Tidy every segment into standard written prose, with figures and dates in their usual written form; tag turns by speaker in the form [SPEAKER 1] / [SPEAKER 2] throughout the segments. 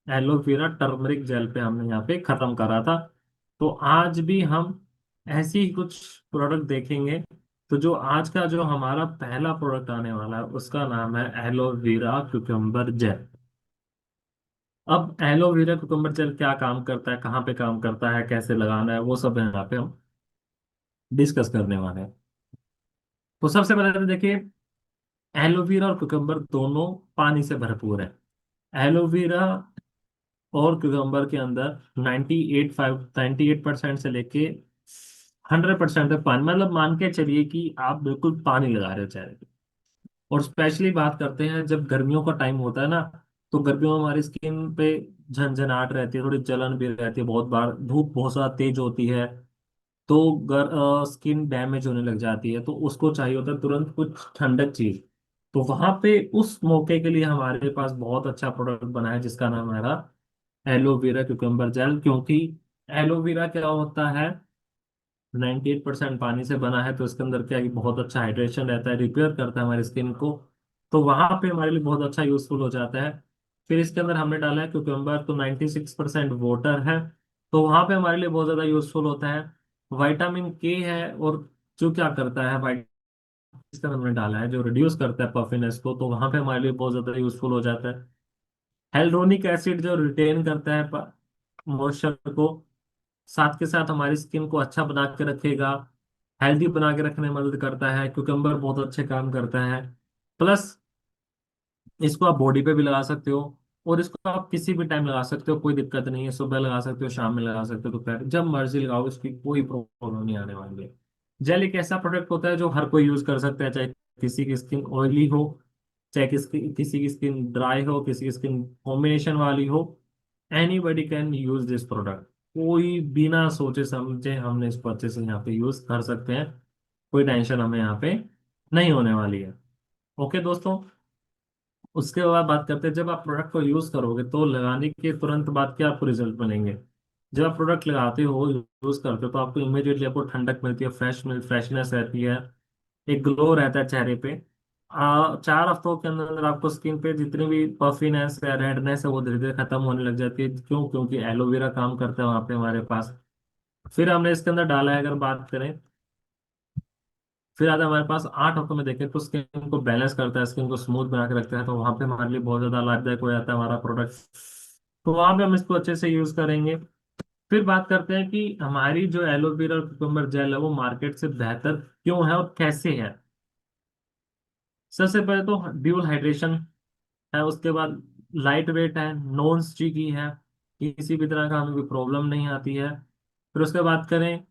[SPEAKER 1] Aloe vera turmeric jail पे हमने यहाँ पे खत्म करा था। तो आज भी हम ऐसी ही कुछ प्रोडक्ट देखेंगे। तो जो आज का जो हमारा पहला प्रोडक्ट आने वाला है उसका नाम है एलोवेरा क्यूकम्बर जेल। अब एलोवेरा कुकुम्बर जेल क्या काम करता है, कहाँ पे काम करता है, कैसे लगाना है, वो सब यहाँ पे हम डिस्कस करने वाले हैं। तो सबसे पहले तो देखिए, एलोवेरा और कुकुम्बर दोनों पानी से भरपूर है। एलोवेरा और कुकुम्बर के अंदर 98% से लेके 100% तक पानी, मतलब मान के चलिए कि आप बिल्कुल पानी लगा रहे हो चेहरे पे। और स्पेशली बात करते हैं जब गर्मियों का टाइम होता है ना, तो गर्मियों में हमारी स्किन पे झंझनाहट रहती है, थोड़ी जलन भी रहती है, बहुत बार धूप बहुत ज्यादा तेज होती है, तो स्किन डैमेज होने लग जाती है, तो उसको चाहिए होता है तुरंत कुछ ठंडक चीज। तो वहां पे उस मौके के लिए हमारे पास बहुत अच्छा प्रोडक्ट बना है जिसका नाम है एलोवेरा क्यूकम्बर जेल। क्योंकि एलोवेरा क्या होता है, 98% पानी से बना है, तो इसके अंदर क्या है कि बहुत अच्छा हाइड्रेशन रहता है, रिपेयर करता है हमारी स्किन को। तो वहां पे हमारे लिए बहुत अच्छा यूजफुल हो जाता है। फिर इसके अंदर हमने डाला है क्यूकम्बर, तो 96% वाटर है, तो वहां पे हमारे लिए बहुत ज्यादा यूजफुल होता है। विटामिन के है, और जो क्या करता है, इसके अंदर हमने डाला है जो रिड्यूस करता है पफिनेस को, तो वहां पे हमारे लिए बहुत ज्यादा यूजफुल हो जाता है। हेल्डोनिक एसिड जो रिटेन करता है मॉइस्चर को, साथ के साथ हमारी स्किन को अच्छा बना के रखेगा, हेल्दी बना के रखने में मदद करता है। क्यूकम्बर बहुत अच्छे काम करता है। प्लस इसको आप बॉडी पे भी लगा सकते हो, और इसको आप किसी भी टाइम लगा सकते हो, कोई दिक्कत नहीं है। सुबह लगा सकते हो, शाम में लगा सकते हो, दोपहर, जब मर्जी लगाओ, इसकी कोई प्रॉब्लम नहीं आने वाली है। जेल एक ऐसा प्रोडक्ट होता है जो हर कोई यूज कर सकता है, चाहे किसी की स्किन ऑयली हो, चाहे किसी की स्किन ड्राई हो, किसी की स्किन कॉम्बिनेशन वाली हो। Anybody can use this product. कोई बिना सोचे समझे हमने इसको अच्छे से यहाँ पे यूज कर सकते हैं। कोई टेंशन हमें यहाँ पे नहीं होने वाली है। ओके दोस्तों, उसके बाद बात करते हैं, जब आप प्रोडक्ट को यूज करोगे तो लगाने के तुरंत बाद क्या आपको रिजल्ट मिलेंगे। जब आप प्रोडक्ट लगाते हो, यूज करते हो, तो आपको इमीडिएटली आपको ठंडक मिलती है, फ्रेशनेस रहती है, एक ग्लो रहता है चेहरे पे। 4 हफ्तों के अंदर अंदर आपको स्किन पे जितनी भी पफीनेस है, रेडनेस है, वो धीरे धीरे खत्म होने लग जाती है। क्यों? क्योंकि एलोवेरा काम करता है वहां पे हमारे पास। फिर हमने इसके अंदर डाला है, अगर बात करें, फिर आता है हमारे पास 8 हफ्तों में देखें तो स्किन को बैलेंस करता है, स्किन को स्मूथ बना के रखता है, तो वहां पे हमारे लिए बहुत ज्यादा लाभदायक हो जाता है हमारा प्रोडक्ट। तो वहां पे हम इसको अच्छे से यूज करेंगे। फिर बात करते हैं कि हमारी जो एलोवेरा और कुकुम्बर जेल है वो मार्केट से बेहतर क्यों है और कैसे है। सबसे पहले तो ड्यूल हाइड्रेशन है, उसके बाद लाइट वेट है, नॉन स्टिकी है, किसी भी तरह का हमें कोई प्रॉब्लम नहीं आती है। फिर उसके बाद करें,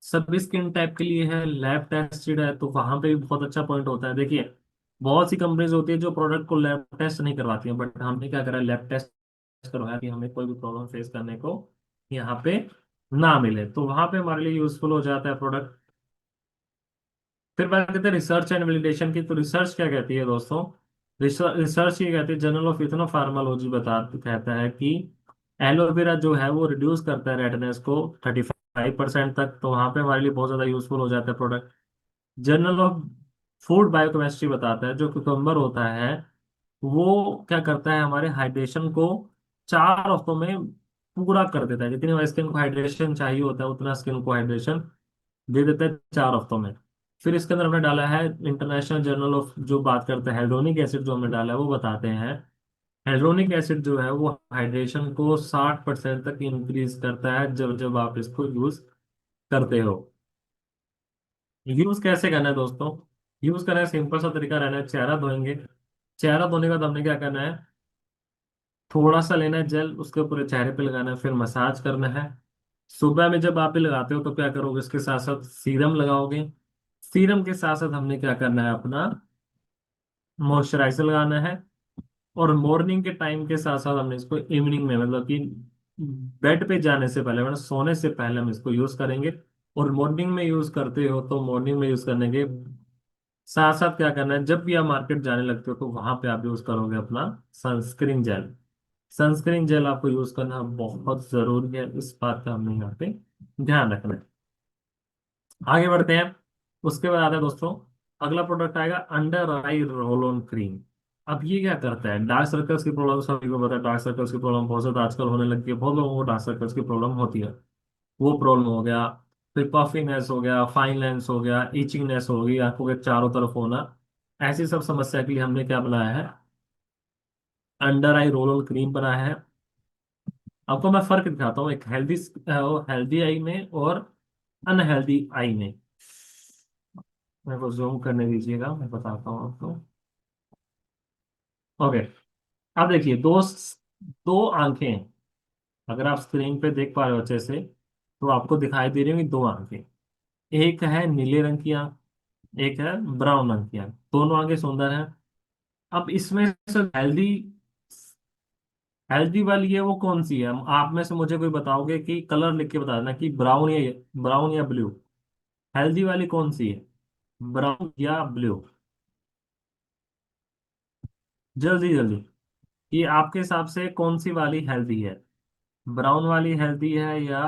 [SPEAKER 1] सभी स्किन टाइप के लिए है, लैब टेस्टेड है, तो वहां पे भी बहुत अच्छा पॉइंट होता है। देखिए, बहुत सी कंपनीज होती है जो प्रोडक्ट को लैब टेस्ट नहीं करवाती हैं, बट हमने क्या करा, लैब टेस्ट करवाया कि हमें कोई भी प्रॉब्लम फेस करने को यहाँ पे ना मिले, तो वहां पे हमारे लिए यूजफुल हो जाता है प्रोडक्ट। फिर बात करते हैं रिसर्च एंड वैलिडेशन की। तो रिसर्च क्या कहती है दोस्तों, रिसर्च ये कहती है, जर्नल ऑफ इथनोफार्माकोलॉजी कहता है कि एलोवेरा जो है वो रिड्यूस करता है रेडनेस को 35% तक, तो वहां पे हमारे लिए बहुत ज्यादा यूजफुल हो जाता है product. Journal of food biochemistry बताता है जो कुकुम्बर होता है वो क्या करता है, हमारे हाइड्रेशन को 4 हफ्तों में पूरा कर देता है। जितनी हमारी स्किन को हाइड्रेशन चाहिए होता है उतना स्किन को हाइड्रेशन दे देता है 4 हफ्तों में। फिर इसके अंदर हमने डाला है इंटरनेशनल जर्नल ऑफ, जो बात करते हैं हेल्डोनिक एसिड, जो हमने डाला है वो बताते हैं हेल्डोनिक एसिड जो है वो हाइड्रेशन को 60% तक इंक्रीज करता है जब जब आप इसको यूज करते हो। यूज कैसे करना है दोस्तों, यूज करना है, सिंपल सा तरीका रहना है, चेहरा धोएंगे। चेहरा धोने का बाद हमने क्या करना है, थोड़ा सा लेना है जेल, उसके पूरे चेहरे पे लगाना है, फिर मसाज करना है। सुबह में जब आप ये लगाते हो तो क्या करोगे, इसके साथ साथ सीरम लगाओगे। सीरम के साथ साथ हमने क्या करना है, अपना मॉइस्चराइजर लगाना है। और मॉर्निंग के टाइम के साथ साथ हमने इसको इवनिंग में, मतलब कि बेड पे जाने से पहले, मतलब सोने से पहले हम इसको यूज करेंगे। और मॉर्निंग में यूज करते हो तो मॉर्निंग में यूज करने के साथ साथ क्या करना है, जब भी आप मार्केट जाने लगते हो तो वहां पे आप यूज करोगे अपना सनस्क्रीन जेल। सनस्क्रीन जेल आपको यूज करना बहुत जरूरी है, इस बात का हमने यहाँ पे ध्यान रखना है। आगे बढ़ते हैं। उसके बाद आता है दोस्तों, अगला प्रोडक्ट आएगा under I roll on cream. अब ये क्या करता है, डार्क सर्कल्स की प्रॉब्लम सभी को पता है, डार्क सर्कल्स की प्रॉब्लम बहुत ज्यादा आजकल होने लगी है, बहुत लोगों को डार्क सर्कल्स की प्रॉब्लम होती है। वो प्रॉब्लम हो गया, फिर पफिनेस हो गया, फाइन लाइन्स हो गया, इचिंगनेस हो गई, आंखों के चारों तरफ होना। ऐसी सब समस्या के लिए हमने क्या बनाया है, अंडर आई रोल क्रीम बनाया है। आपको मैं फर्क दिखाता हूँ, एक हेल्दी हेल्दी आई में और अनहेल्दी आई में। मेरे को जूम करने दीजिएगा, मैं बताता हूँ आपको। ओके, अब देखिए दो आंखें हैं। अगर आप स्क्रीन पे देख पा रहे हो अच्छे से, तो आपको दिखाई दे रही होंगी दो आंखें। एक है नीले रंग की आंख, एक है ब्राउन रंग की आंख, दोनों आंखें सुंदर हैं। अब इसमें से हेल्दी हेल्दी वाली है वो कौन सी है, आप में से मुझे कोई बताओगे कि कलर लिख के बता देना कि ब्राउन या ब्लू। हेल्दी वाली कौन सी है, ब्राउन या ब्लू? जल्दी जल्दी, ये आपके हिसाब से कौन सी वाली हेल्दी है, ब्राउन वाली हेल्दी है या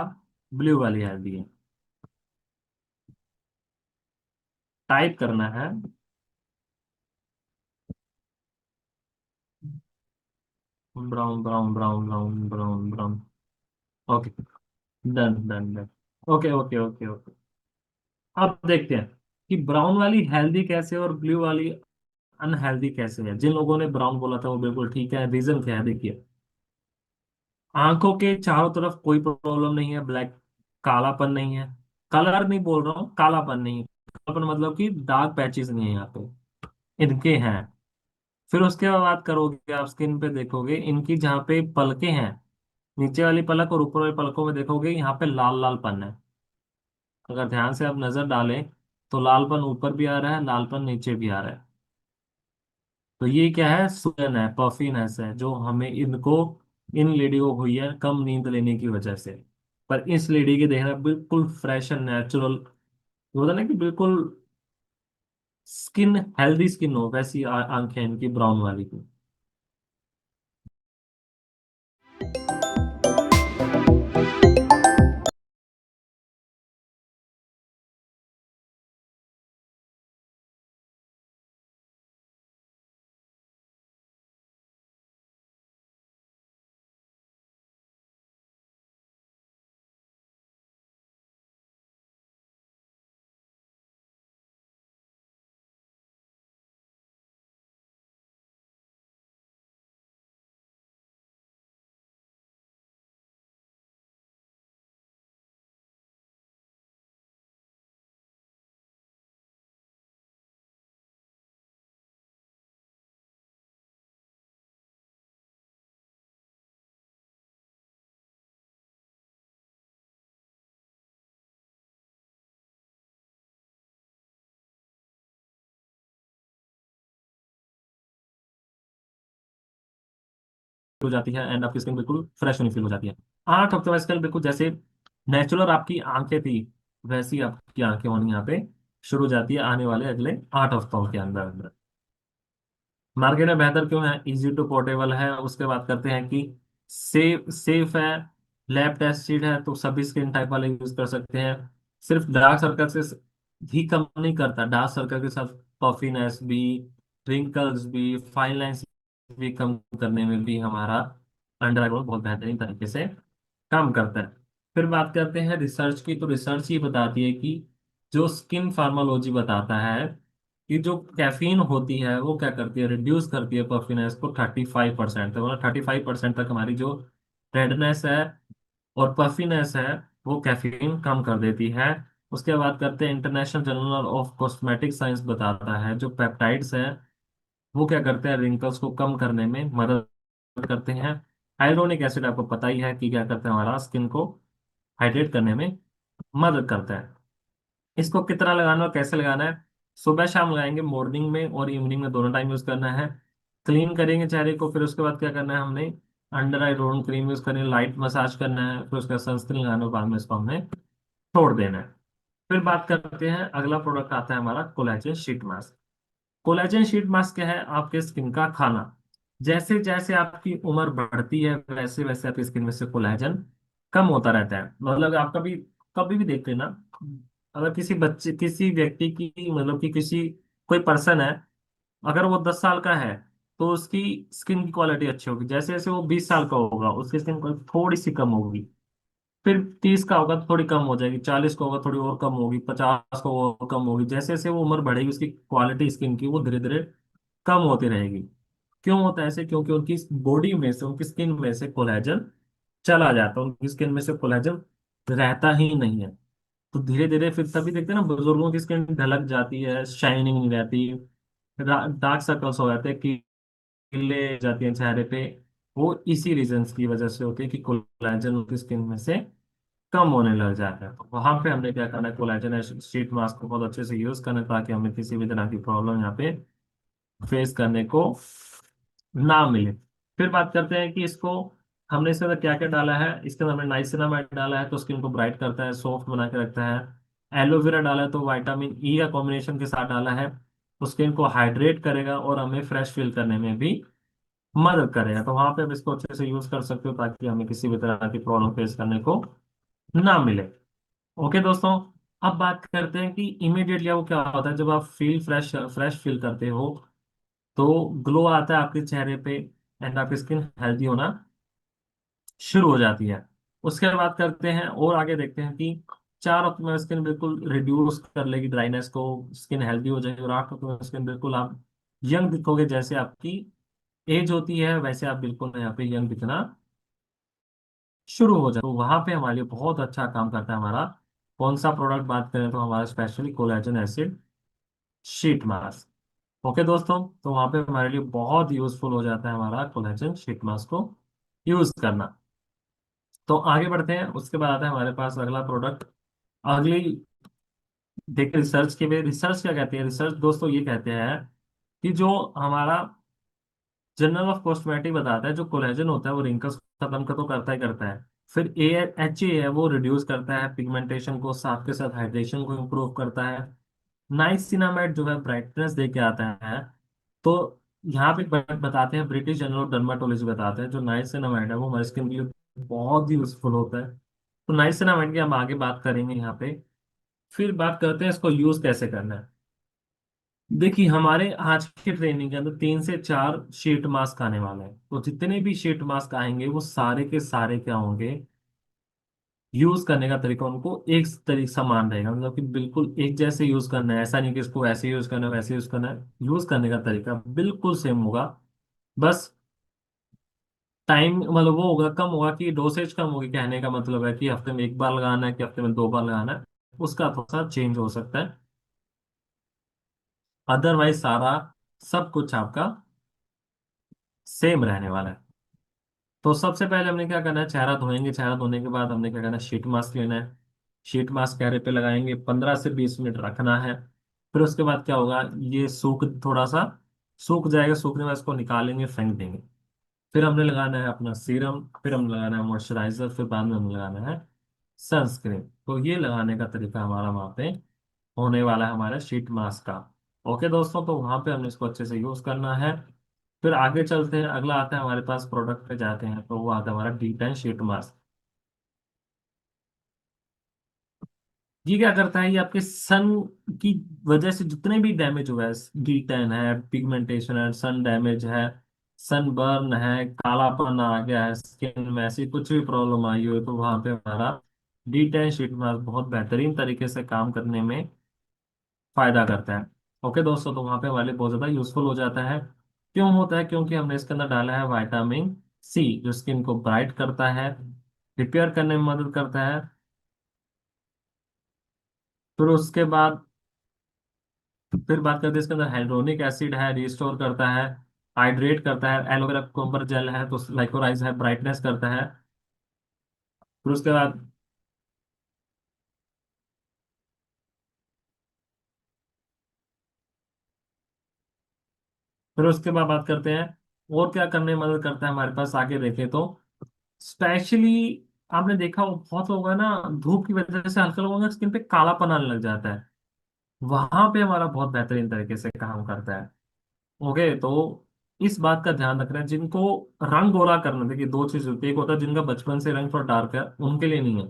[SPEAKER 1] ब्लू वाली हेल्दी है? टाइप करना है। Brown brown brown brown brown brown. Okay, done done done. Okay okay okay okay. अब देखते हैं कि ब्राउन वाली हेल्दी कैसे और ब्लू वाली अनहेल्दी कैसे है। जिन लोगों ने ब्राउन बोला था वो बिल्कुल ठीक है। रीजन क्या है, देखिए, आंखों के चारों तरफ कोई प्रॉब्लम नहीं है, ब्लैक, कालापन नहीं है। कलर नहीं बोल रहा हूँ, कालापन नहीं है। कालापन मतलब कि डार्क पैचेस नहीं है यहाँ पे, इनके हैं। फिर उसके बाद बात करोगे, आप स्किन पे देखोगे, इनकी जहाँ पे पलकें हैं, नीचे वाली पलक और ऊपर वाली पलकों में देखोगे यहाँ पे लाल लाल पन है। अगर ध्यान से आप नजर डालें तो लालपन ऊपर भी आ रहा है, लालपन नीचे भी आ रहा है। तो ये क्या है, सुजन है, पफीनेस है, जो हमें इनको, इन लेडी को हुई है कम नींद लेने की वजह से। पर इस लेडी की देखना बिल्कुल फ्रेश एंड नेचुरल, होता है ना कि बिल्कुल स्किन, हेल्दी स्किन हो, वैसी आंखें हैं इनकी, ब्राउन वाली की। हो जाती है एंड आपकी स्किन बिल्कुल फ्रेश होनी फील हो जाती है। 8 हफ्ते बाद स्किन बिल्कुल जैसे नेचुरल आपकी आंखें थी, वैसी आपकी आंखें होनी यहाँ पे शुरू हो जाती है आने वाले अगले 8 हफ्तों के अंदर अंदर। मार्केट में बेहतर क्यों है, इजी टू पोर्टेबल है। उसके बाद करते हैं कि सेफ सेफ है, लैब टेस्टेड है, तो सभी स्किन टाइप वाले यूज कर सकते हैं। सिर्फ डार्क सर्कल से ही कम नहीं करता, डार्क सर्कल के साथ पफिनेस भी, रिंकल्स भी, फाइन लाइंस भी कम करने में भी हमारा अंडर आई बहुत बेहतरीन तरीके से काम करता है। फिर बात करते हैं रिसर्च की, तो रिसर्च ये बताती है कि जो स्किन फार्माकोलॉजी बताता है कि जो कैफीन होती है वो क्या करती है, रिड्यूस करती है पफिनेस को 35% तक, मतलब 35% तक हमारी जो रेडनेस है और पफिनेस है वो कैफीन कम कर देती है। उसके बाद करते हैं international journal of cosmetic science बताता है जो पेप्टाइड्स हैं वो क्या करते हैं, रिंकल्स को कम करने में मदद करते हैं। हाइलोनिक एसिड आपको पता ही है कि क्या करता है, हमारा स्किन को हाइड्रेट करने में मदद करता है। इसको कितना लगाना और कैसे लगाना है, सुबह शाम लगाएंगे, मॉर्निंग में और इवनिंग में, दोनों टाइम यूज करना है। क्लीन करेंगे चेहरे को, फिर उसके बाद क्या करना है हमने, अंडर आई रोल क्रीम यूज करनी है, लाइट मसाज करना है, फिर उसका सनस्क्रीन लगाने के बाद में इसको हमने छोड़ देना है। फिर बात करते हैं, अगला प्रोडक्ट आता है हमारा collagen sheet mask. Collagen sheet mask क्या है, आपके स्किन का खाना। जैसे जैसे आपकी उम्र बढ़ती है वैसे वैसे आपकी स्किन में से कोलेजन कम होता रहता है। मतलब आप कभी भी देख लेना, अगर किसी बच्चे, किसी व्यक्ति की, मतलब कि किसी, कोई पर्सन है, अगर वो 10 साल का है तो उसकी स्किन की क्वालिटी अच्छी होगी। जैसे जैसे वो 20 साल का होगा उसकी स्किन क्वालिटी थोड़ी सी कम होगी। फिर 30 का होगा तो थोड़ी कम हो जाएगी, 40 का होगा थोड़ी और कम होगी, 50 का और कम होगी। जैसे जैसे वो उम्र बढ़ेगी उसकी क्वालिटी स्किन की वो धीरे धीरे कम होती रहेगी। क्यों होता है ऐसे? क्योंकि उनकी बॉडी में से, उनकी स्किन में से कोलेजन चला जाता है, उनकी स्किन में से कोलेजन रहता ही नहीं है। तो धीरे धीरे फिर तभी देखते हैं ना बुजुर्गों की स्किन ढलक जाती है, शाइनिंग नहीं रहती, डार्क सर्कल्स हो जाते हैं, कीले हो जाती हैं चेहरे पे। वो इसी रीजन की वजह से होती है कि कोलेजन उनकी स्किन में से कम होने लग जाता है। तो वहां पे हमने क्या करना है, कोलेजन शीट मास्क को बहुत अच्छे से यूज करना है ताकि हमें किसी भी तरह की प्रॉब्लम यहाँ पे फेस करने को ना मिले। फिर बात करते हैं कि इसको हमने इसके अंदर क्या क्या डाला है। इसके अंदर हमने नाइसिनामाइड डाला है तो स्किन को ब्राइट करता है, सॉफ्ट बना के रखता है। एलोवेरा डाला है तो विटामिन ई का कॉम्बिनेशन के साथ डाला है, तो स्किन को हाइड्रेट करेगा और हमें फ्रेश फील करने में भी मदद करेगा। तो वहां पे आप इसको अच्छे से यूज कर सकते हो ताकि हमें किसी भी तरह की प्रॉब्लम फेस करने को ना मिले। ओके दोस्तों, अब बात करते हैं कि इमीडिएटली वो क्या होता है जब आप फील फ्रेश फ्रेश फील करते हो तो ग्लो आता है आपके चेहरे पे एंड आपकी स्किन हेल्दी होना शुरू हो जाती है। उसके बाद करते हैं और आगे देखते हैं कि 4 हफ्ते में स्किन बिल्कुल रिड्यूस कर लेगी ड्राइनेस को, स्किन हेल्दी हो जाएगी और 8 हफ्ते में स्किन बिल्कुल आप यंग दिखोगे। जैसे आपकी एज होती है वैसे आप बिल्कुल यहाँ पे यंग दिखना शुरू हो जाए। तो वहां पे हमारे लिए बहुत अच्छा काम करता है हमारा कौन सा प्रोडक्ट, बात करें तो हमारा specially collagen acid sheet mask. Okay दोस्तों, तो वहां पे हमारे लिए बहुत यूजफुल हो जाता है हमारा कोलेजन शीट मास्क को यूज करना। तो आगे बढ़ते हैं, उसके बाद आता है हमारे पास अगला प्रोडक्ट। अगली देखिए रिसर्च के लिए, रिसर्च क्या कहते हैं, रिसर्च दोस्तों ये कहते हैं कि जो हमारा जर्नल ऑफ कॉस्मेटिक बताता है जो कोलेजन होता है वो रिंकल्स खत्म का तो करता ही करता है। फिर ए एच ए है वो रिड्यूस करता है पिगमेंटेशन को, साथ के साथ हाइड्रेशन को इम्प्रूव करता है। नाइसिनामाइड जो है ब्राइटनेस दे के आता है। तो यहाँ पे बताते हैं ब्रिटिश जर्नल ऑफ डर्माटोलॉजी बताते हैं जो नाइसिनामाइड है वो हमारी स्किन के लिए बहुत ही यूजफुल होता है। तो नाइसिनामाइड की हम आगे बात करेंगे यहाँ पे। फिर बात करते हैं इसको यूज कैसे करना है। देखिए हमारे आज की ट्रेनिंग के अंदर 3 से 4 शीट मास्क आने वाले हैं, तो जितने भी शीट मास्क आएंगे वो सारे के सारे क्या होंगे, यूज करने का तरीका उनको एक तरीके समान रहेगा, मतलब कि बिल्कुल एक जैसे यूज करना है। ऐसा नहीं कि इसको ऐसे यूज करना है वैसे यूज करना है, यूज करने का तरीका बिल्कुल सेम होगा। बस टाइम मतलब वो होगा कम होगा, कि डोसेज कम होगी, कहने का मतलब है कि हफ्ते में 1 बार लगाना है कि हफ्ते में 2 बार लगाना है, उसका थोड़ा सा चेंज हो सकता है। अदरवाइज सारा सब कुछ आपका सेम रहने वाला है। तो सबसे पहले हमने क्या करना है, चेहरा धोएंगे, चेहरा धोने के बाद हमने क्या करना है, शीट मास्क लेना है। शीट मास्क चेहरे पे लगाएंगे, 15 से 20 मिनट रखना है। फिर उसके बाद क्या होगा, ये सूख थोड़ा सा सूख जाएगा, सूखने में इसको निकालेंगे, फेंक देंगे। फिर हमने लगाना है अपना सीरम, फिर हमने लगाना है मॉइस्चराइजर, फिर बाद में हमने लगाना है सनस्क्रीन। तो ये लगाने का तरीका हमारा वहाँ पे होने वाला है हमारे शीट मास्क का। ओके दोस्तों, तो वहाँ पे हमने इसको अच्छे से यूज करना है। फिर आगे चलते हैं, अगला आता है हमारे पास प्रोडक्ट पे जाते हैं, तो वो आता है हमारा डी टेन शीट मास्क। ये क्या करता है, ये आपके सन की वजह से जितने भी डैमेज हुआ है, डी टेन है, पिगमेंटेशन है, सन डैमेज है, सन बर्न है, कालापन आ गया है स्किन में, ऐसी कुछ भी प्रॉब्लम आई हो तो वहां पे हमारा डी टेन शीट मास्क बहुत बेहतरीन तरीके से काम करने में फायदा करता है। ओके दोस्तों, तो वहां पे हमारे लिए बहुत ज्यादा यूजफुल हो जाता है। क्यों होता है? क्योंकि हमने इसके अंदर डाला है विटामिन सी जो स्किन को ब्राइट करता है, रिपेयर करने में मदद करता है। फिर उसके बाद फिर बात करते हैं इसके अंदर हाइड्रोनिक एसिड है, रिस्टोर करता है, हाइड्रेट करता है। एलोवेरा कुकुम्बर जेल है तो लाइकोराइज है, ब्राइटनेस करता है। फिर उसके बाद बात करते हैं और क्या करने में मदद करता है हमारे पास, आगे देखें तो स्पेशली आपने देखा हो बहुत लोग है ना, धूप की वजह से हल्का लोगों का स्किन पे कालापन आने लग जाता है, वहां पे हमारा बहुत बेहतरीन तरीके से काम करता है। ओके, तो इस बात का ध्यान रखना है जिनको रंग गोरा करना, देखिए 2 चीज होती है, एक होता है जिनका बचपन से रंग थोड़ा डार्क है उनके लिए नहीं है,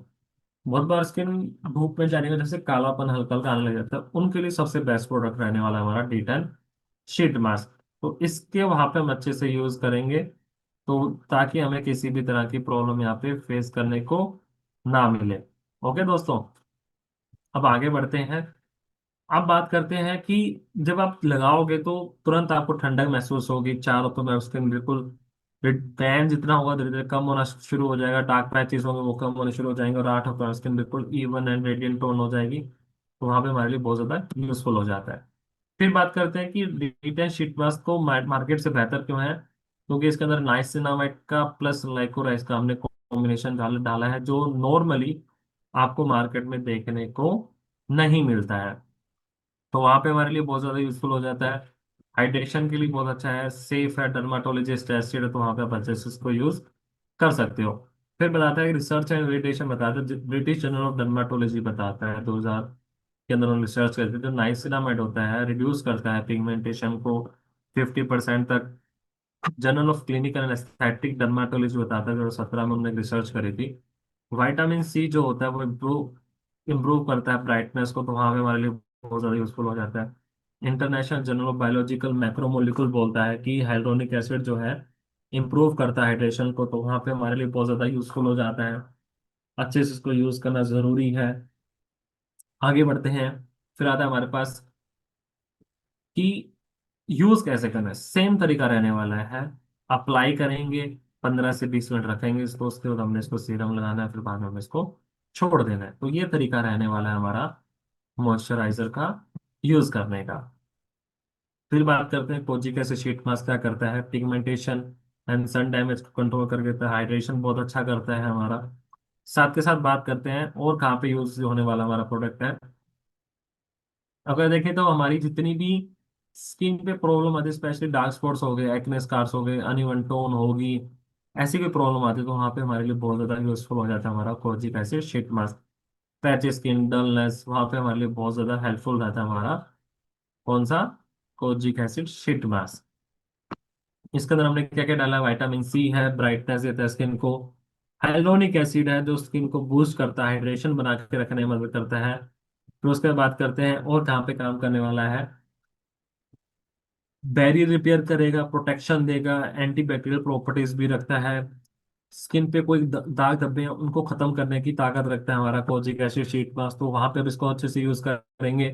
[SPEAKER 1] बहुत बार स्किन धूप में जाने की वजह से कालापन हल्का हल्का आने लग जाता है, उनके लिए सबसे बेस्ट प्रोडक्ट रहने वाला है हमारा डी10 शीट मास्क। तो इसके वहां पे हम अच्छे से यूज करेंगे, तो ताकि हमें किसी भी तरह की प्रॉब्लम यहाँ पे फेस करने को ना मिले। ओके दोस्तों, अब आगे बढ़ते हैं। अब बात करते हैं कि जब आप लगाओगे तो तुरंत आपको ठंडक महसूस होगी चारों तो मैं उसके बिल्कुल टैन जितना होगा धीरे धीरे कम होना शुरू हो जाएगा, डार्क पैचेस होंगे वो कम होने शुरू हो जाएंगे, और आठ होता है स्किन बिल्कुल इवन एंड रेडियंट टोन हो जाएगी। तो वहां पे हमारे लिए बहुत ज्यादा यूजफुल हो जाता है। फिर बात करते हैं कि डिटेन शीट मास्क को मार्केट से बेहतर क्यों है, क्योंकि इसके अंदर नाइसिनामाइड का प्लस लाइकोराइस का हमने कॉम्बिनेशन डाला है, जो नॉर्मली आपको मार्केट में देखने को नहीं मिलता है। तो वहां पे हमारे लिए बहुत ज्यादा यूजफुल हो जाता है। हाइड्रेशन के लिए बहुत अच्छा है, सेफ है, डर्माटोलॉजिस्ट टेस्टेड है, तो वहां पे आप अच्छे से इसको यूज कर सकते हो। फिर बताता है कि रिसर्च एंड वेलिडेशन बताता है, ब्रिटिश जर्नल ऑफ डर्माटोलॉजी बताता है 2000 के अंदर उन्होंने रिसर्च करके जो नाइसिनामाइड होता है रिड्यूस करता है पिगमेंटेशन को 50% तक। Journal of clinical and aesthetic dermatology बताता है, 2017 में उन्होंने रिसर्च करी थी। विटामिन सी जो होता है वो इम्प्रूव इम्प्रूव करता है ब्राइटनेस को, तो वहाँ पे हमारे लिए बहुत ज़्यादा यूजफुल हो जाता है। इंटरनेशनल जर्नल ऑफ बायोलॉजिकल मैक्रोमोलिकुल बोलता है कि हाइड्रोनिक एसिड जो है इम्प्रूव करता है हाइड्रेशन को, तो वहाँ पे हमारे लिए बहुत ज़्यादा यूजफुल हो जाता है। अच्छे से इसको यूज़ करना ज़रूरी है। आगे बढ़ते हैं। फिर आता है हमारे पास कि यूज कैसे करना है, सेम तरीका रहने वाला है। अप्लाई करेंगे, 15 से 20 मिनट रखेंगे इसको, उसके बाद हमने इसको सीरम लगाना है, फिर बाद में हमें इसको छोड़ देना है। तो ये तरीका रहने वाला है हमारा मॉइस्चराइजर का यूज करने का। फिर बात करते हैं कोजिक एसिड शीट मास्क क्या करता है, पिगमेंटेशन एंड सन डैमेज को कंट्रोल कर देता है, हाइड्रेशन बहुत अच्छा करता है हमारा। साथ के साथ बात करते हैं और कहाँ पे यूज होने वाला हमारा प्रोडक्ट है। अगर देखें तो हमारी जितनी भी स्किन पे प्रॉब्लम आती है, स्पेशली डार्क स्पॉट्स हो गए, एक्ने स्कार्स हो गए, अनइवन टोन होगी, ऐसी कोई प्रॉब्लम आती है, तो वहाँ पे हमारे लिए बहुत ज़्यादा यूजफुल हो जाता है हमारा kojic acid sheet mask. Patch skin dullness, वहाँ पे हमारे लिए बहुत ज़्यादा हेल्पफुल रहता है हमारा कौन सा, कोजिक एसिड शीट मास्क। इसके अंदर हमने क्या क्या डाला है, विटामिन सी है, ब्राइटनेस देता है स्किन को। हाइलोनिक एसिड है जो स्किन को बूस्ट करता है, हाइड्रेशन बना के रखने में मदद करता है। फिर उसके बाद बात करते हैं और कहाँ पे काम करने वाला है। बैरियर रिपेयर करेगा, प्रोटेक्शन देगा, एंटीबैक्टीरियल प्रॉपर्टीज भी रखता है। स्किन पे कोई दाग धब्बे हैं उनको खत्म करने की ताकत रखता है हमारा कोजिक एसिड शीट मास्क, तो वहां पे अब इसको अच्छे से यूज करेंगे।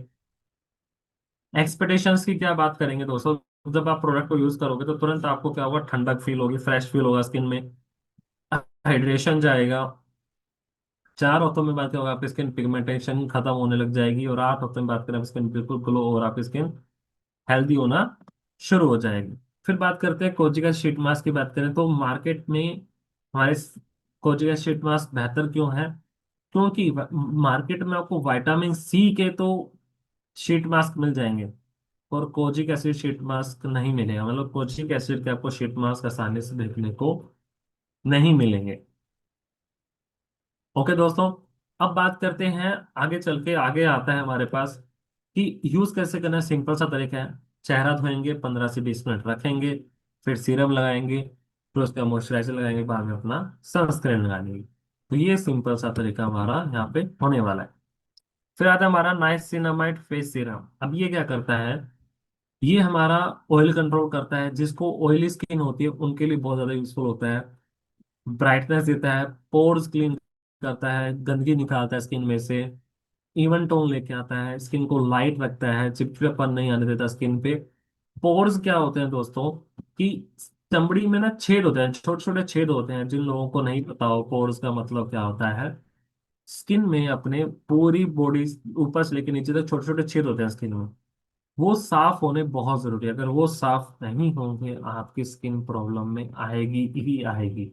[SPEAKER 1] एक्सपेक्टेशंस की क्या बात करेंगे दोस्तों, जब आप प्रोडक्ट को यूज करोगे तो तुरंत आपको क्या होगा, ठंडक फील होगी, फ्रेश फील होगा स्किन में, हाइड्रेशन जाएगा। 4 हफ्तों में बात करें आपकी स्किन पिगमेंटेशन खत्म होने लग जाएगी, और 8 हफ्ते में बात करें आपकी स्किन बिल्कुल ग्लो और आपकी स्किन हेल्दी होना शुरू हो जाएगी। फिर बात करते हैं कोजिका शीट मास्क की, बात करें तो मार्केट में हमारे कोजिका शीट मास्क बेहतर क्यों है, क्योंकि मार्केट में आपको विटामिन सी के तो शीट मास्क मिल जाएंगे, और कोजिक एसिड शीट मास्क नहीं मिलेगा, मतलब कोजिक एसिड के आपको शीट मास्क आसानी से देखने को नहीं मिलेंगे। ओके दोस्तों, अब बात करते हैं, आगे चल के आगे आता है हमारे पास कि यूज कैसे करना है। सिंपल सा तरीका है, चेहरा धोएंगे, 15 से 20 मिनट रखेंगे, फिर सीरम लगाएंगे, फिर उसका मॉइस्चराइजर लगाएंगे, बाद में अपना सनस्क्रीन लगाएंगे। तो ये सिंपल सा तरीका हमारा यहाँ पे होने वाला है। फिर आता है हमारा नाइसिनामाइड फेस सीरम। अब ये क्या करता है, ये हमारा ऑयल कंट्रोल करता है, जिसको ऑयली स्किन होती है उनके लिए बहुत ज्यादा यूजफुल होता है। ब्राइटनेस देता है, पोर्स क्लीन करता है, गंदगी निकालता है स्किन में से, इवन टोन लेके आता है, स्किन को लाइट रखता है, चिपचिपापन नहीं आने देता स्किन पे। पोर्स क्या होते हैं दोस्तों, कि चमड़ी में ना छेद होते हैं, छोटे छोटे छेद होते हैं, जिन लोगों को नहीं पता हो पोर्स का मतलब क्या होता है। स्किन में अपने पूरी बॉडी ऊपर से लेकर नीचे तक छोटे छोटे छेद होते हैं स्किन में, वो साफ होने बहुत जरूरी है। अगर वो साफ नहीं होंगे आपकी स्किन प्रॉब्लम में आएगी ही आएगी।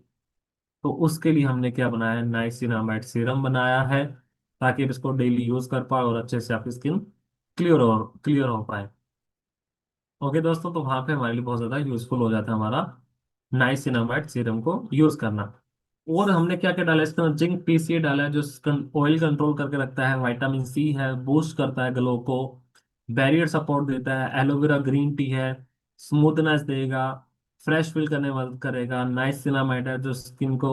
[SPEAKER 1] तो उसके लिए हमने क्या बनाया है, नाइसिनामाइड सीरम बनाया है, ताकि आप इसको डेली यूज कर पाए और अच्छे से आपकी स्किन क्लियर हो पाए। ओके दोस्तों, तो वहां पे हमारे लिए बहुत ज्यादा यूजफुल हो जाता है हमारा नाइसिनामाइड सीरम को यूज करना। और हमने क्या क्या डाला है, इसके अंदर जिंक पीसीए डाला है जो ऑयल कंट्रोल करके रखता है, विटामिन सी है, बूस्ट करता है ग्लो को, बैरियर सपोर्ट देता है, एलोवेरा ग्रीन टी है, स्मूथनेस देगा, फ्रेश फील करने में मदद करेगा, नाइसिनामाइड है जो स्किन को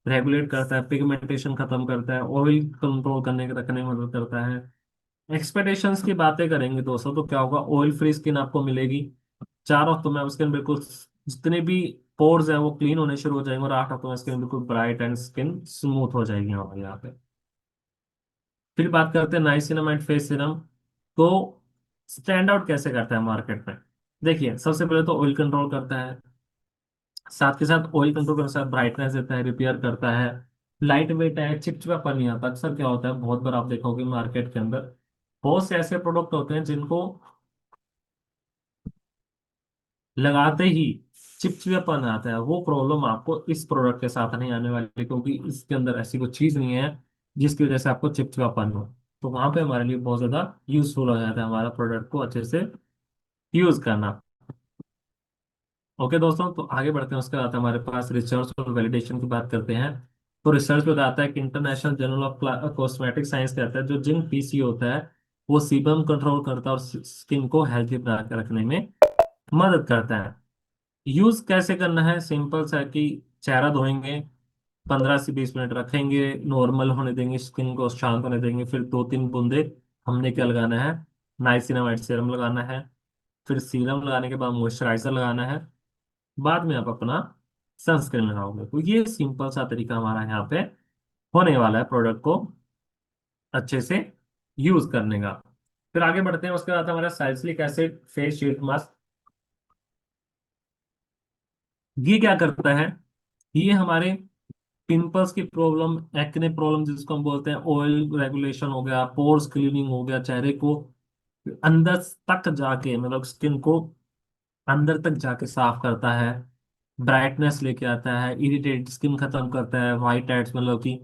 [SPEAKER 1] रेगुलेट करता है, पिगमेंटेशन खत्म करता है, ऑयल कंट्रोल करने रखने में मदद करता है। एक्सपेक्टेशंस की बातें करेंगे दोस्तों, तो क्या होगा, ऑयल फ्री स्किन आपको मिलेगी, 4 हफ्तों में स्किन बिल्कुल, जितने भी पोर्स हैं वो क्लीन होने शुरू हो जाएंगे, और 8 हफ्तों में स्किन बिल्कुल ब्राइट एंड स्किन स्मूथ हो जाएगी हमारे यहाँ पे। फिर बात करते हैं नाइसिनामाइड फेस सीरम। तो स्टैंड आउट कैसे करता है मार्केट में? देखिए, सबसे पहले तो ऑयल कंट्रोल करता है, साथ के साथ ऑयल कंट्रोल के साथ ब्राइटनेस देता है, रिपेयर करता है, लाइट वेट है, चिपचिपापन नहीं आता। अक्सर क्या होता है, बहुत बार आप देखोगे मार्केट के अंदर बहुत से ऐसे प्रोडक्ट होते हैं जिनको लगाते ही चिपचिपापन आता है। वो प्रॉब्लम आपको इस प्रोडक्ट के साथ नहीं आने वाली, क्योंकि इसके अंदर ऐसी कोई चीज नहीं है जिसकी वजह से आपको चिपचिपापन हो। तो वहां पे हमारे लिए बहुत ज्यादा यूजफुल हो जाता है हमारा प्रोडक्ट को अच्छे से यूज करना। ओके दोस्तों, तो आगे बढ़ते हैं। उसके बाद हमारे पास रिसर्च और वैलिडेशन की बात करते हैं। तो रिसर्च बताता है कि international journal of cosmetic science कहता है जो जिंक पीसी होता है वो सीबम कंट्रोल करता है और स्किन को हेल्थी बना के रखने में मदद करता है। यूज कैसे करना है? सिंपल सा है कि चेहरा धोएंगे, 15 से 20 मिनट रखेंगे, नॉर्मल होने देंगे, स्किन को शांत होने देंगे, फिर 2-3 बूंदे हमने क्या लगाना है, नाइसिनामाइड सीरम लगाना है। फिर सीरम लगाने के बाद मॉइस्चराइजर लगाना है, बाद में आप अपना सनस्क्रीन लगाओगे। तो ये सिंपल सा तरीका हमारा यहाँ पे होने वाला है प्रोडक्ट को अच्छे से यूज करने का। फिर आगे बढ़ते हैं। उसके बाद हमारा salicylic acid face sheet mask. ये क्या करता है? ये हमारे पिंपल्स की प्रॉब्लम, एक्ने प्रॉब्लम जिसको हम बोलते हैं, ऑयल रेगुलेशन हो गया, पोर्स क्लीनिंग हो गया, चेहरे को अंदर तक जाके, मतलब स्किन को अंदर तक जाके साफ करता है, ब्राइटनेस लेके आता है, इरिटेट स्किन खत्म करता है, वाइट हेड्स, मतलब कि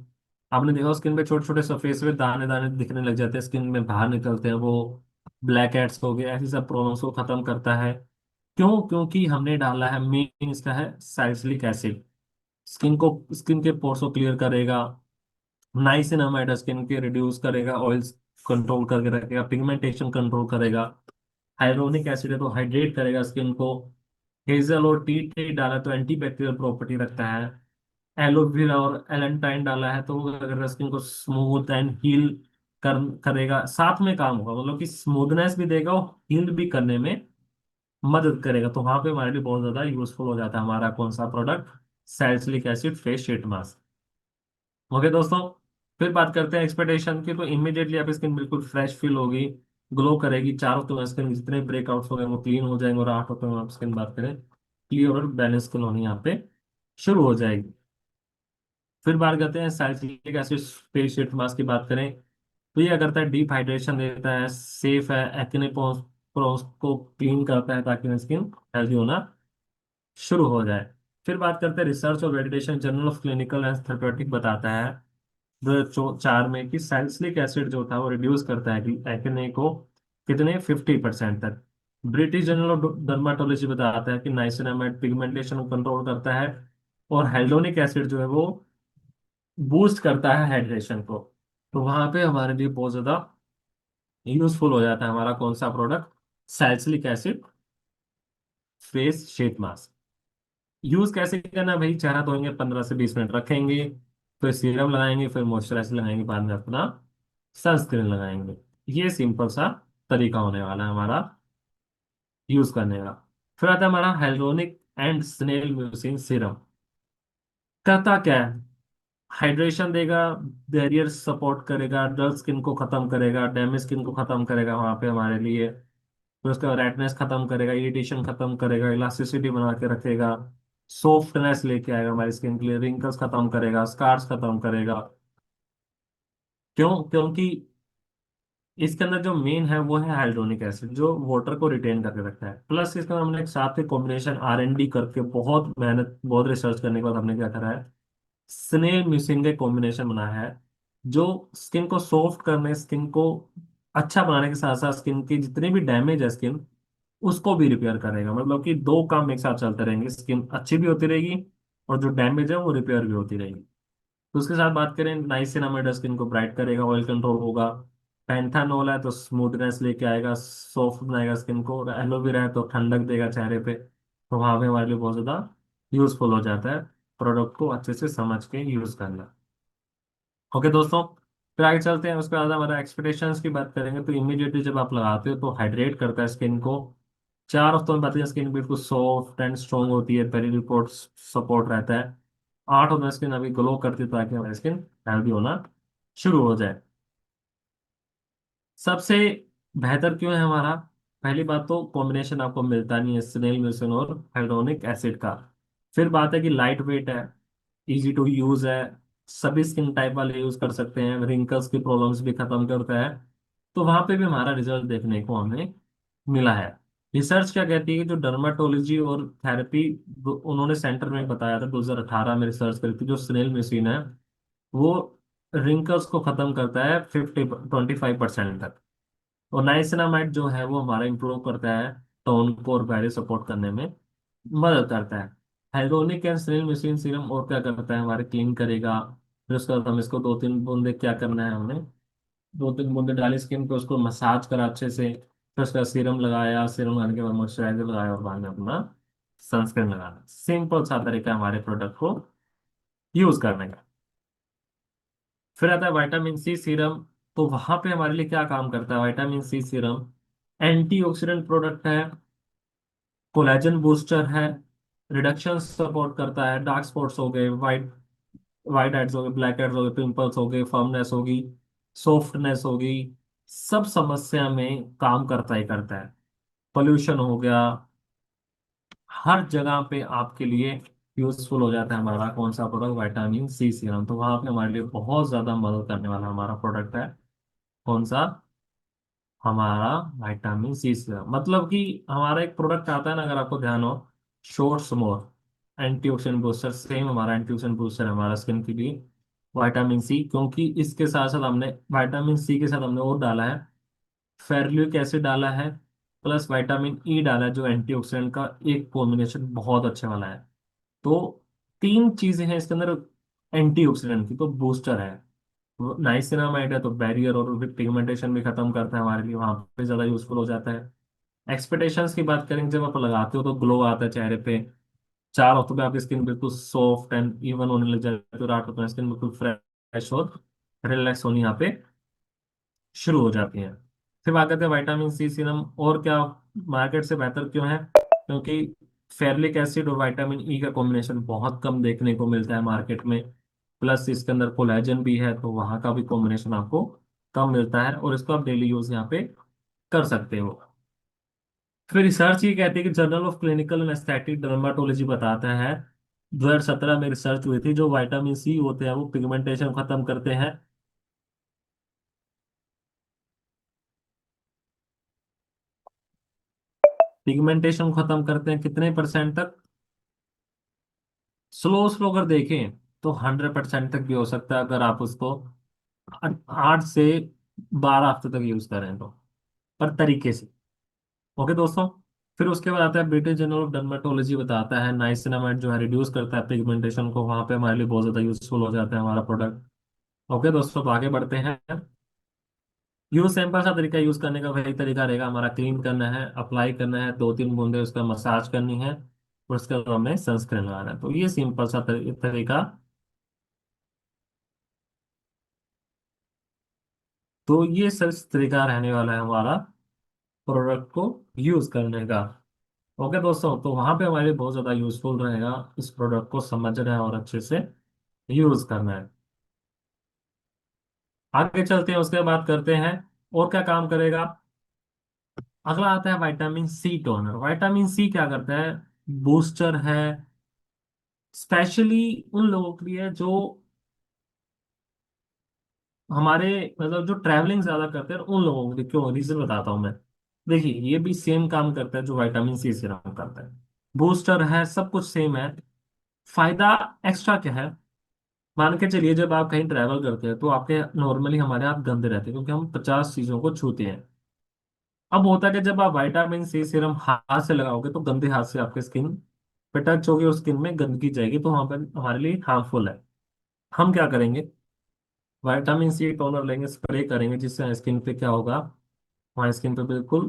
[SPEAKER 1] आपने देखा स्किन पे छोटे छोटे सफेद सफेद दाने दाने दिखने लग जाते हैं, स्किन में बाहर निकलते हैं, वो ब्लैक हेड्स हो गए, ऐसी सब प्रॉब्लम्स को खत्म करता है। क्यों? क्योंकि हमने डाला है, मेन इसका है सैलिसिलिक एसिड। स्किन के पोर्स को क्लियर करेगा, नाइसिनामाइड स्किन के रिड्यूस करेगा, ऑयल्स कंट्रोल करके रखेगा, पिगमेंटेशन कंट्रोल करेगा। हाइलोनिक एसिड है तो हाइड्रेट करेगा स्किन को। हेजल और टी ट्री डाला तो एंटी बैक्टीरियल प्रॉपर्टी रखता है। एलोवेरा और एलेंटाइन डाला है तो वो अगर स्किन को स्मूथ एंड हील करेगा, साथ में काम होगा, मतलब कि स्मूथनेस भी देगा और हील भी करने में मदद करेगा। तो वहां पे हमारे लिए बहुत ज्यादा यूजफुल हो जाता है हमारा कौन सा product, salicylic acid face sheet mask. Okay दोस्तों, फिर बात करते हैं एक्सपेक्टेशन की। तो इमीडिएटली आपकी स्किन बिल्कुल फ्रेश फील होगी, ग्लो करेगी, चारों तो स्किन जितने ब्रेकआउट्स हो गए वो क्लीन हो जाएंगे, और 8 हफ्ते में आप स्किन बात करें क्लियर और बैलेंस स्किन होनी यहाँ पे शुरू हो जाएगी। फिर बात करते हैं salicylic acid face sheet mask की बात करें। तो ये करता है डीप हाइड्रेशन देता है, सेफ है, एक्ने पोर्स को क्लीन करता है ताकि स्किन हेल्दी होना शुरू हो जाए। फिर बात करते हैं रिसर्च और validation. Journal of clinical and therapeutic बताता है 2004 में कि सैलिसिलिक एसिड जो था वो रिड्यूस करता है कि एक्ने को कितने 50% तक। ब्रिटिश जर्नल ऑफ डर्माटोलॉजी बताता है कि नाइसिनामाइड पिगमेंटेशन को कंट्रोल करता है, और हेल्डोनिक एसिड जो है वो बूस्ट करता है हाइड्रेशन को। तो वहां पे हमारे लिए बहुत ज्यादा यूजफुल हो जाता है हमारा कौन सा product, salicylic acid face sheet mask. Use कैसे करना भाई? चेहरा धोएंगे, 15 से 20 मिनट रखेंगे, फिर सीरम लगाएंगे, फिर मॉइस्चराइजर लगाएंगे, बाद में अपना सनस्क्रीन लगाएंगे। ये सिंपल सा तरीका होने वाला है हमारा यूज करने का। फिर आता है हमारा hyaluronic and snail mucin serum. करता क्या है? हाइड्रेशन देगा, बैरियर सपोर्ट करेगा, डल स्किन को खत्म करेगा, डैमेज स्किन को खत्म करेगा वहां पे हमारे लिए। फिर उसका रेडनेस खत्म करेगा, इरिटेशन खत्म करेगा, इलास्टिसिटी बना के रखेगा, सॉफ्टनेस लेके आएगा हमारी स्किन के लिए, रिंकल्स खत्म करेगा, स्कार्स खत्म करेगा। क्यों? क्योंकि इसके अंदर जो मेन है वो है हाइड्रोनिक एसिड, जो वाटर को रिटेन करके रखता है। प्लस इसका हमने एक साथ के कॉम्बिनेशन R&D करके बहुत मेहनत, बहुत रिसर्च करने के बाद हमने क्या करा है, स्नेल म्यूसिन के कॉम्बिनेशन बनाया है, जो स्किन को सॉफ्ट करने, स्किन को अच्छा बनाने के साथ साथ स्किन की जितनी भी डैमेज है स्किन, उसको भी रिपेयर करेगा। मतलब कि दो काम एक साथ चलते रहेंगे, स्किन अच्छी भी होती रहेगी और जो डैमेज है वो रिपेयर भी होती रहेगी। तो उसके साथ बात करें, नाइसिनामाइड स्किन को ब्राइट करेगा, ऑयल कंट्रोल होगा। पैंथानोल है तो स्मूथनेस लेके आएगा, सॉफ्ट बनाएगा स्किन को, और एलोवेरा है तो ठंडक देगा चेहरे पे। तो वहां पे हमारे लिए बहुत ज्यादा यूजफुल हो जाता है प्रोडक्ट को अच्छे से समझ के यूज करना। ओके दोस्तों, फिर आगे चलते हैं। उसके बाद हमारा एक्सपेक्टेशंस की बात करेंगे। तो इमीडिएटली जब आप लगाते हो तो हाइड्रेट करता है स्किन को, 4 हफ्तों में बताइए स्किन बिल्कुल सॉफ्ट एंड स्ट्रॉन्ग होती है, पेरी रिपोर्ट सपोर्ट रहता है। 8 हफ्तों में स्किन अभी ग्लो करती है ताकि हमारी स्किन हेल्दी होना शुरू हो जाए। सबसे बेहतर क्यों है हमारा? पहली बात तो कॉम्बिनेशन आपको मिलता नहीं है स्नेल म्यूसिन और हाइड्रोनिक एसिड का। फिर बात है कि लाइट वेट है, इजी टू यूज है, सभी स्किन टाइप वाले यूज कर सकते हैं, रिंकल्स की प्रॉब्लम्स भी खत्म करता है। तो वहां पे भी हमारा रिजल्ट देखने को हमें मिला है। रिसर्च क्या कहती है कि जो डर्माटोलॉजी और थेरेपी उन्होंने सेंटर में बताया था 2018 में रिसर्च करी थी, जो स्नेल म्यूसिन है वो रिंकल्स को खत्म करता है 25% तक। और नाइसिनामाइड जो है वो हमारा इंप्रूव करता है टोन को और बैरी सपोर्ट करने में मदद करता है। Hyaluronic and snail mucin serum और क्या करता है, हमारे क्लीन करेगा। फिर उसके बाद हम इसको 2-3 बूंदे क्या करना है हमें, 2-3 बूंदे डाली स्किन पे, उसको मसाज करा अच्छे से। फिर उसका सीरम लगाया, सीरम लगाने के बाद मॉइस्चराइजर लगाया और बाद में अपना सनस्क्रीन लगाना। सिंपल सा तरीका है हमारे प्रोडक्ट को यूज करने का। फिर आता है विटामिन सी सीरम। तो वहां पे हमारे लिए क्या काम करता है vitamin C serum? Antioxidant product है, कोलेजन बूस्टर है, रिडक्शन सपोर्ट करता है, डार्क स्पॉट्स हो गए, वाइट वाइट हेड्स हो गए, ब्लैक हेड्स हो गए, पिंपल्स हो गए, फर्मनेस होगी, सॉफ्टनेस होगी, सब समस्या में काम करता ही करता है। पोल्यूशन हो गया, हर जगह पे आपके लिए यूजफुल हो जाता है हमारा कौन सा प्रोडक्ट, विटामिन सी सीरम। तो वहां पे हमारे लिए बहुत ज्यादा मदद करने वाला हमारा प्रोडक्ट है कौन सा, हमारा विटामिन सी सीरम। मतलब कि हमारा एक प्रोडक्ट आता है ना, अगर आपको ध्यान हो, शॉर्ट्स मोर एंटीऑक्सीडेंट बूस्टर, सेम हमारा एंटीऑक्सीडेंट बूस्टर है हमारा स्किन के लिए विटामिन सी। क्योंकि इसके साथ साथ हमने विटामिन सी के साथ हमने और डाला है, फेरुलिक एसिड डाला है, प्लस विटामिन ई डाला है, जो एंटीऑक्सीडेंट का एक कॉम्बिनेशन बहुत अच्छे वाला है। तो 3 चीजें हैं इसके अंदर एंटीऑक्सीडेंट की, तो बूस्टर है, नाइसिनामाइड है तो बैरियर और पिगमेंटेशन भी खत्म करता है, हमारे लिए वहां पे ज्यादा यूजफुल हो जाता है। एक्सपेक्टेशंस की बात करेंगे, जब आप लगाते हो तो ग्लो आता है चेहरे पे। 4 हफ्तों में आपकी स्किन बिल्कुल सॉफ्ट एंड इवन होने लग जाती है, और 8 हफ्तों में स्किन बिल्कुल फ्रेश और रिलैक्स होनी यहाँ पे शुरू हो जाती है। फिर बात करते हैं विटामिन सी सीरम और क्या मार्केट से बेहतर क्यों है? क्योंकि फेरिक एसिड और विटामिन ई का कॉम्बिनेशन बहुत कम देखने को मिलता है मार्केट में। प्लस इसके अंदर कोलेजन भी है, तो वहाँ का भी कॉम्बिनेशन आपको कम मिलता है, और इसको आप डेली यूज यहाँ पे कर सकते हो। फिर रिसर्च ये कहती है कि journal of clinical and aesthetic dermatology बताता है 2017 में रिसर्च हुई थी, जो विटामिन सी होते हैं वो पिगमेंटेशन खत्म करते हैं। पिगमेंटेशन खत्म करते हैं कितने परसेंट तक? स्लो स्लो अगर देखें तो 100% तक भी हो सकता है, अगर आप उसको 8 से 12 हफ्ते तक यूज करें तो, पर तरीके से। ओके दोस्तों। फिर उसके बाद आता है ब्रिटिश जर्नल ऑफ डर्मेटोलॉजी बताता है नाइसिनामाइड जो है रिड्यूस करता है पिगमेंटेशन को, वहां पे हमारे लिए बहुत ज्यादा यूजफुल हो जाता है हमारा प्रोडक्ट। ओके दोस्तों, तो आगे बढ़ते हैं। यूज सैंपल सा तरीका यूज करने का वही तरीका रहेगा हमारा, क्लीन करना है, अप्लाई करना है, 2-3 बूंदे उसका मसाज करनी है, और उसके बाद हमें सनस्क्रीन लगाना है। तो ये सिंपल सा तरीका। तो ये सर तरीका रहने वाला है हमारा प्रोडक्ट को यूज करने का। ओके दोस्तों, तो वहां पे हमारे लिए बहुत ज्यादा यूजफुल रहेगा इस प्रोडक्ट को समझना है और अच्छे से यूज करना है। आगे चलते हैं, उसके बाद करते हैं और क्या काम करेगा। अगला आता है vitamin C toner. Vitamin C क्या करता है? बूस्टर है, स्पेशली उन लोगों के लिए जो हमारे मतलब जो ट्रैवलिंग ज्यादा करते हैं उन लोगों के लिए। क्यों, रीजन बताता हूँ मैं। देखिए ये भी सेम काम करता है जो विटामिन सी सीरम करता है, बूस्टर है, सब कुछ सेम है। फायदा एक्स्ट्रा क्या है? मान के चलिए जब आप कहीं ट्रैवल करते हैं तो आपके नॉर्मली हमारे हाथ गंदे रहते हैं, क्योंकि हम 50 चीजों को छूते हैं। अब होता है कि जब आप विटामिन सी सीरम हाथ से लगाओगे तो गंदे हाथ से आपके स्किन पे टच होगी और स्किन में गंदगी जाएगी, तो वहां पर हमारे लिए हार्मफुल है। हम क्या करेंगे, विटामिन सी टोनर लेंगे, स्प्रे करेंगे, जिससे स्किन पे क्या होगा, हमारी स्किन पे बिल्कुल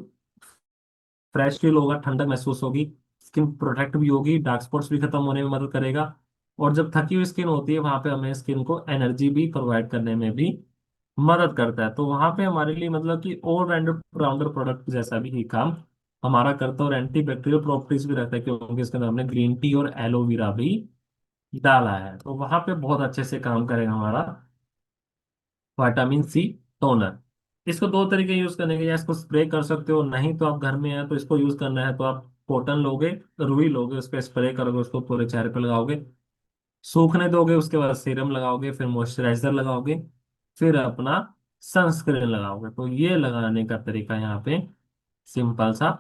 [SPEAKER 1] फ्रेश फील होगा, ठंडक महसूस होगी, स्किन प्रोटेक्ट भी होगी, डार्क स्पॉट्स भी खत्म होने में मदद करेगा। और जब थकी हुई स्किन होती है वहां पे हमें स्किन को एनर्जी भी प्रोवाइड करने में भी मदद करता है। तो वहां पे हमारे लिए मतलब कि ऑल राउंडर राउंडर प्रोडक्ट जैसा भी ही काम हमारा करता है और एंटी बैक्टीरियल प्रॉपर्टीज भी रखता है, क्योंकि इसके अंदर हमने ग्रीन टी और एलोवेरा भी डाला है, तो वहां पे बहुत अच्छे से काम करेगा हमारा विटामिन सी टोनर। इसको दो तरीके यूज करने के, या इसको स्प्रे कर सकते हो, नहीं तो आप घर में है तो इसको यूज करना है तो आप कॉटन लोगे, रुई लोगे, उस पर स्प्रे करोगे, उसको पूरे चेहरे पे लगाओगे, सूखने दोगे, उसके बाद सीरम लगाओगे, फिर मॉइस्चराइजर लगाओगे, फिर अपना सनस्क्रीन लगाओगे। तो ये लगाने का तरीका यहाँ पे सिंपल सा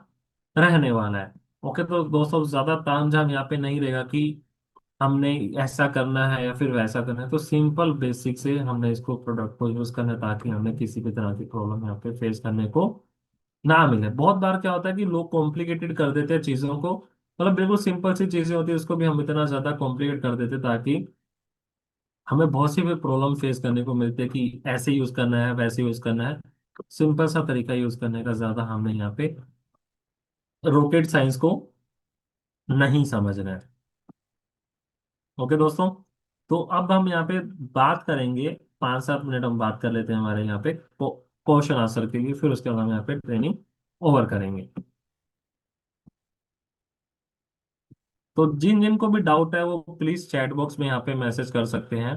[SPEAKER 1] रहने वाला है। ओके, तो दोस्तों ज्यादा तामझाम यहाँ पे नहीं रहेगा कि हमने ऐसा करना है या फिर वैसा करना है, तो सिंपल बेसिक से हमने इसको प्रोडक्ट को यूज करना है, ताकि हमें किसी भी तरह की प्रॉब्लम यहाँ पे फेस करने को ना मिले। बहुत बार क्या होता है कि लोग कॉम्प्लिकेटेड कर देते हैं चीजों को, मतलब बिल्कुल सिंपल सी चीजें होती है उसको भी हम इतना ज्यादा कॉम्प्लिकेट कर देते हैं, ताकि हमें बहुत सी भी प्रॉब्लम फेस करने को मिलती है कि ऐसे यूज करना है वैसे यूज करना है। सिंपल सा तरीका यूज करने का ज्यादा हमने यहाँ पे रॉकेट साइंस को नहीं समझना है। ओके दोस्तों, तो अब हम यहाँ पे बात करेंगे, 5-7 मिनट हम बात कर लेते हैं हमारे यहाँ पे क्वेश्चन आंसर के लिए, फिर उसके बाद हम यहाँ पे ट्रेनिंग ओवर करेंगे। तो जिन जिन को भी डाउट है वो प्लीज चैट बॉक्स में यहाँ पे मैसेज कर सकते हैं।